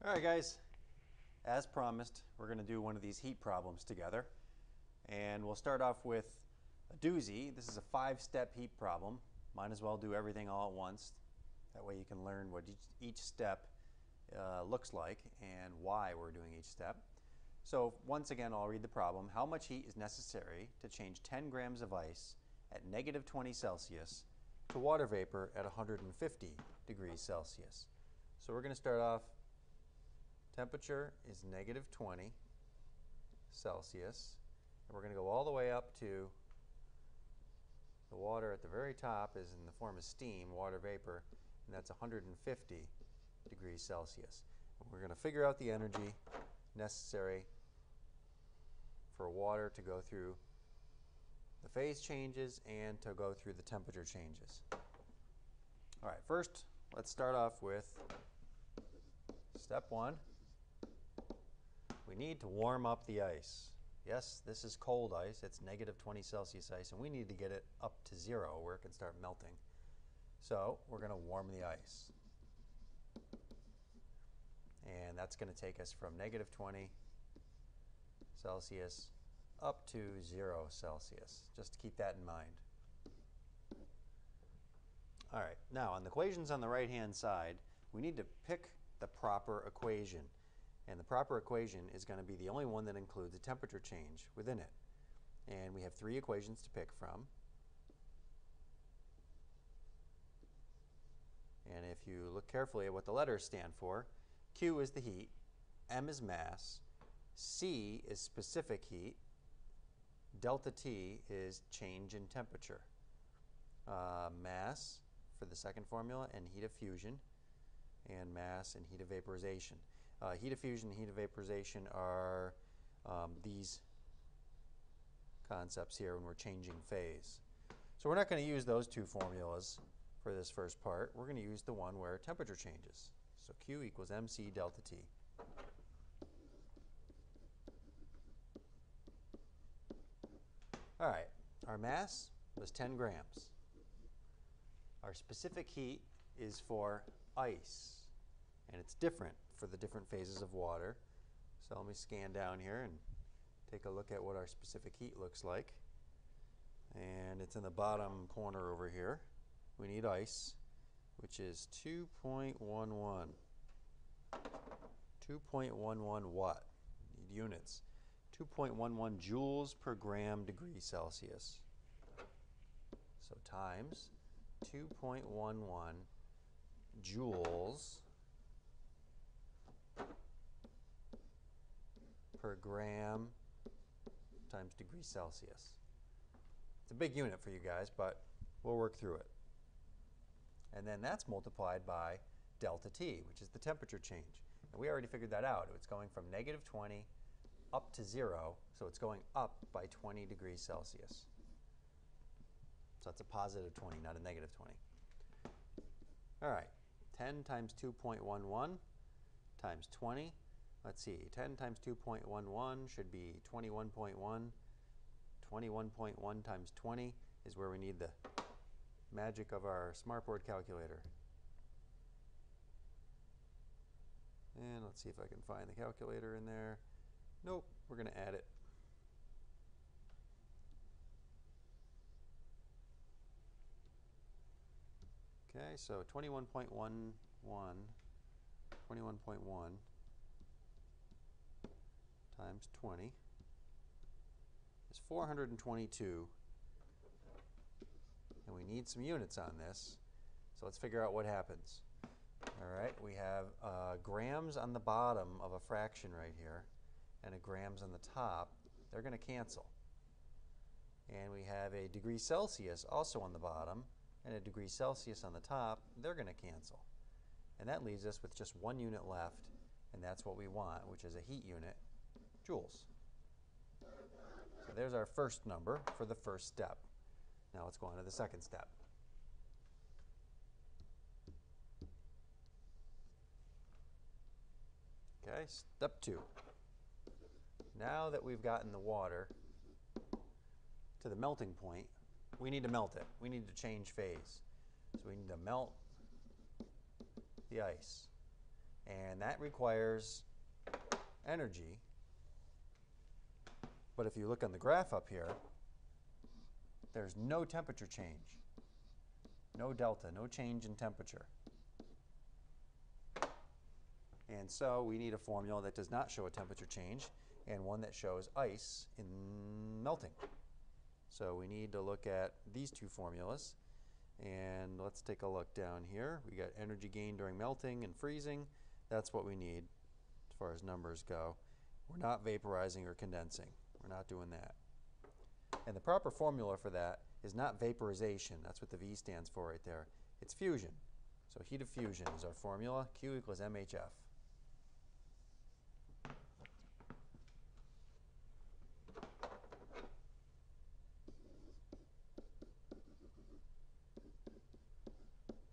All right, guys, as promised, we're going to do one of these heat problems together. And we'll start off with a doozy. This is a 5-step heat problem. Might as well do everything all at once. That way you can learn what each step looks like and why we're doing each step. So once again, I'll read the problem. How much heat is necessary to change 10 grams of ice at negative 20 Celsius to water vapor at 150 degrees Celsius? So we're going to start off. Temperature is negative 20 Celsius. And we're going to go all the way up to the water at the very top is in the form of steam, water vapor, and that's 150 degrees Celsius. And we're going to figure out the energy necessary for water to go through the phase changes and to go through the temperature changes. All right, first let's start off with step 1. We need to warm up the ice. Yes, this is cold ice. It's negative 20 Celsius ice, and we need to get it up to 0 where it can start melting. So we're going to warm the ice. And that's going to take us from negative 20 Celsius up to 0 Celsius. Just to keep that in mind. All right, now on the equations on the right-hand side, we need to pick the proper equation. And the proper equation is going to be the only one that includes a temperature change within it. And we have 3 equations to pick from. And if you look carefully at what the letters stand for, Q is the heat, M is mass, C is specific heat, delta T is change in temperature. Mass for the second formula, and heat of fusion, and mass and heat of vaporization. Heat of fusion and heat of vaporization are these concepts here when we're changing phase. So we're not going to use those 2 formulas for this first part. We're going to use the one where temperature changes. So Q equals MC delta T. All right, our mass was 10 grams. Our specific heat is for ice, and it's different for the different phases of water. So let me scan down here and take a look at what our specific heat looks like. And it's in the bottom corner over here. We need ice, which is 2.11. 2.11 watt. We need units. 2.11 joules per gram degree Celsius. So times 2.11 joules per gram times degree Celsius. It's a big unit for you guys, but we'll work through it. And then that's multiplied by delta T, which is the temperature change. And we already figured that out. It's going from negative 20 up to 0, so it's going up by 20 degrees Celsius. So that's a positive 20, not a negative 20. All right, 10 times 2.11 times 20. Let's see, 10 times 2.11 should be 21.1. 21.1 times 20 is where we need the magic of our smartboard calculator. And let's see if I can find the calculator in there. Nope, we're going to add it. Okay, so 21.1 times 20 is 422. And we need some units on this. So let's figure out what happens. All right, we have grams on the bottom of a fraction right here and a grams on the top. They're going to cancel. And we have a degree Celsius also on the bottom and a degree Celsius on the top. They're going to cancel. And that leaves us with just 1 unit left, and that's what we want, which is a heat unit, joules. So there's our first number for the first step. Now let's go on to the second step. Okay, step 2. Now that we've gotten the water to the melting point, we need to melt it. We need to change phase. So we need to melt the ice. And that requires energy. But if you look on the graph up here, there's no temperature change. No delta, no change in temperature. And so we need a formula that does not show a temperature change and one that shows ice in melting. So we need to look at these two formulas. And let's take a look down here. We got energy gain during melting and freezing. That's what we need as far as numbers go. We're not vaporizing or condensing. We're not doing that. And the proper formula for that is not vaporization. That's what the V stands for right there. It's fusion. So heat of fusion is our formula. Q equals MHF.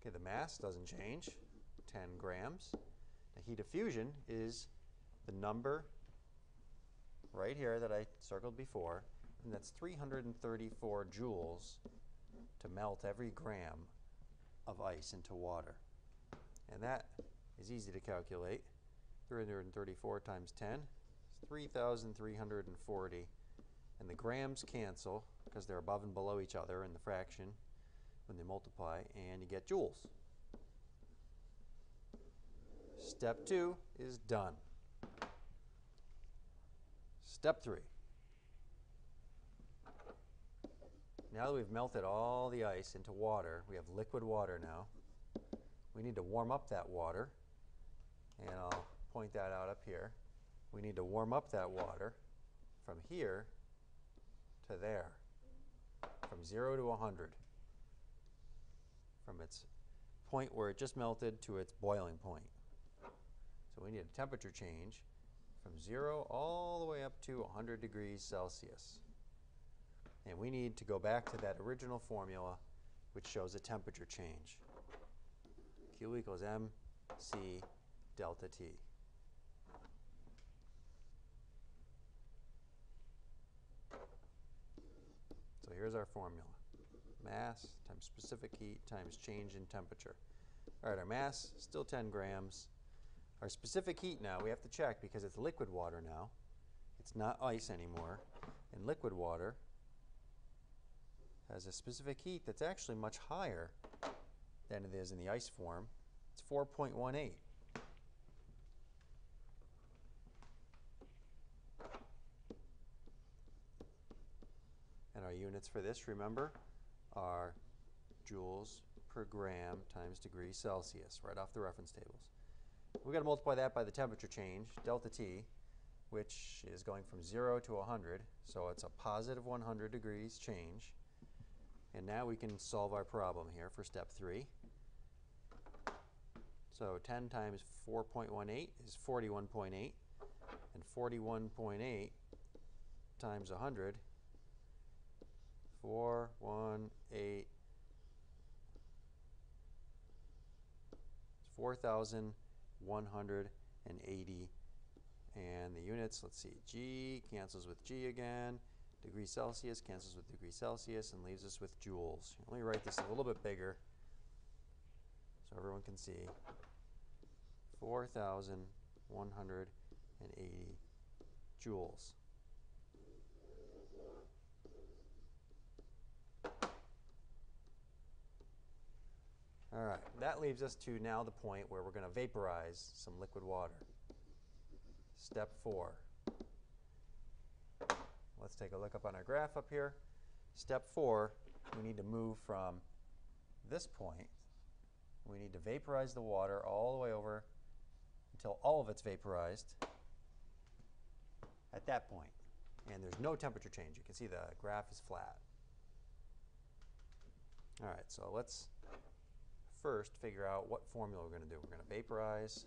Okay, the mass doesn't change, 10 grams. The heat of fusion is the number right here that I circled before, and that's 334 joules to melt every gram of ice into water. And that is easy to calculate. 334 times 10 is 3,340. And the grams cancel because they're above and below each other in the fraction when they multiply, and you get joules. Step 2 is done. Step 3. Now that we've melted all the ice into water, we have liquid water now. We need to warm up that water, and I'll point that out up here. We need to warm up that water from here to there, from 0 to 100, from its point where it just melted to its boiling point. So we need a temperature change from 0 all the way up to 100 degrees Celsius. And we need to go back to that original formula which shows a temperature change. Q equals MC delta T. So here's our formula. Mass times specific heat times change in temperature. All right, our mass, still 10 grams. Our specific heat now, we have to check because it's liquid water now. It's not ice anymore. And liquid water has a specific heat that's actually much higher than it is in the ice form. It's 4.18. And our units for this, remember, are joules per gram times degrees Celsius, right off the reference tables. We've got to multiply that by the temperature change, delta T, which is going from 0 to 100, so it's a positive 100 degrees change. And now we can solve our problem here for step 3. So 10 times 4.18 is 41.8, and 41.8 times 100, 418, 4,180. And the units, let's see, G cancels with G again. Degrees Celsius cancels with degrees Celsius and leaves us with joules. Let me write this a little bit bigger so everyone can see. 4,180 joules. All right, that leaves us to now the point where we're going to vaporize some liquid water. Step 4. Let's take a look up on our graph up here. Step 4, we need to move from this point. We need to vaporize the water all the way over until all of it's vaporized at that point. And there's no temperature change. You can see the graph is flat. All right, so let's first figure out what formula we're going to do. We're going to vaporize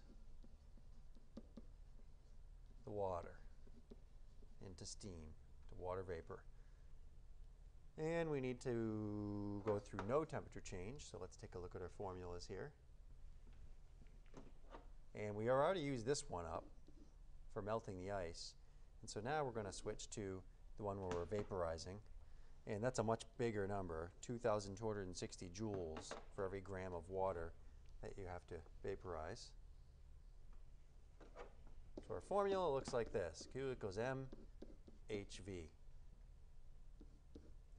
the water into steam, to water vapor. And we need to go through no temperature change, so let's take a look at our formulas here. And we already used this one up for melting the ice. And so now we're going to switch to the one where we're vaporizing. And that's a much bigger number, 2,260 joules for every gram of water that you have to vaporize. So our formula looks like this. Q equals mHV.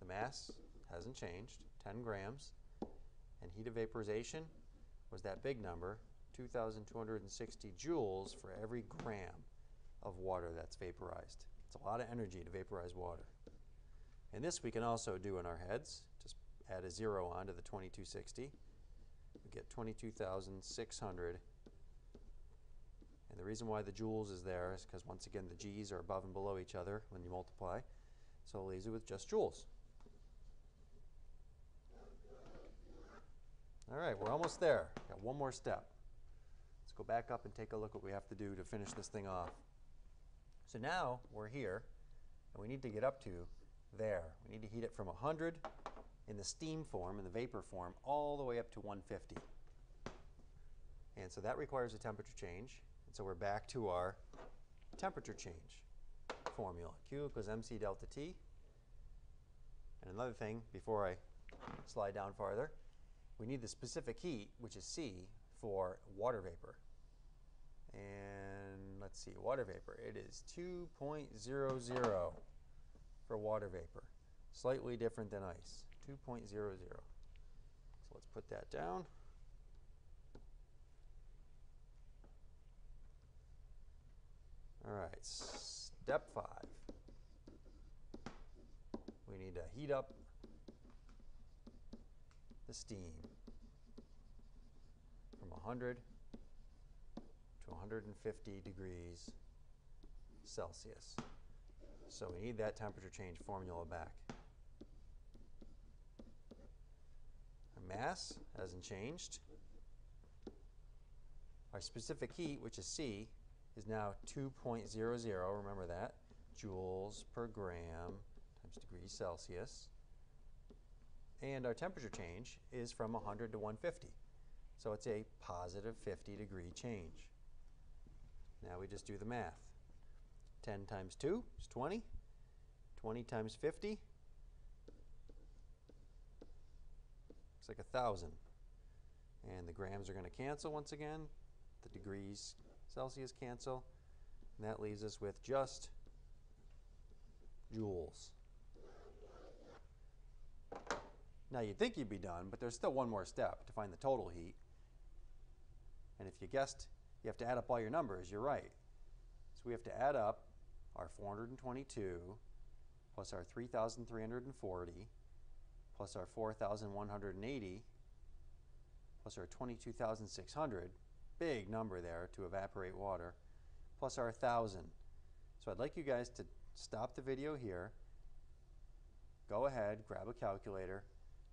The mass hasn't changed, 10 grams. And heat of vaporization was that big number, 2,260 joules for every gram of water that's vaporized. It's a lot of energy to vaporize water. And this we can also do in our heads. Just add a 0 onto the 2260. We get 22,600. And the reason why the joules is there is because, once again, the G's are above and below each other when you multiply. So it leaves it with just joules. All right, we're almost there. Got one more step. Let's go back up and take a look what we have to do to finish this thing off. So now we're here, and we need to get up to there. We need to heat it from 100 in the steam form, in the vapor form, all the way up to 150. And so that requires a temperature change. And so we're back to our temperature change formula. Q equals mc delta T. And another thing, before I slide down farther, we need the specific heat, which is C, for water vapor. And let's see, water vapor. It is 2.00 for water vapor. Slightly different than ice, 2.00. So let's put that down. All right, step 5. We need to heat up the steam from 100 to 150 degrees Celsius. So we need that temperature change formula back. Our mass hasn't changed. Our specific heat, which is C, is now 2.00, remember that, joules per gram times degrees Celsius. And our temperature change is from 100 to 150. So it's a positive 50 degree change. Now we just do the math. 10 times 2 is 20. 20 times 50 looks like 1,000. And the grams are going to cancel once again. The degrees Celsius cancel. And that leaves us with just joules. Now you'd think you'd be done, but there's still one more step to find the total heat. And if you guessed you have to add up all your numbers, you're right. So we have to add up our 422 plus our 3,340 plus our 4,180 plus our 22,600, big number there to evaporate water, plus our 1,000. So I'd like you guys to stop the video here, go ahead, grab a calculator.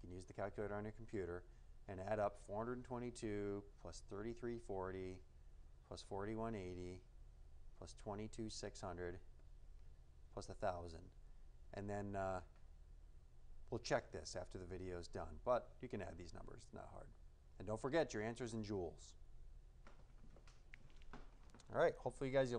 You can use the calculator on your computer and add up 422 plus 3,340 plus 4,180 plus 22,600 plus 1,000. And then we'll check this after the video is done. But you can add these numbers, it's not hard. And don't forget your answers in joules. All right, hopefully you guys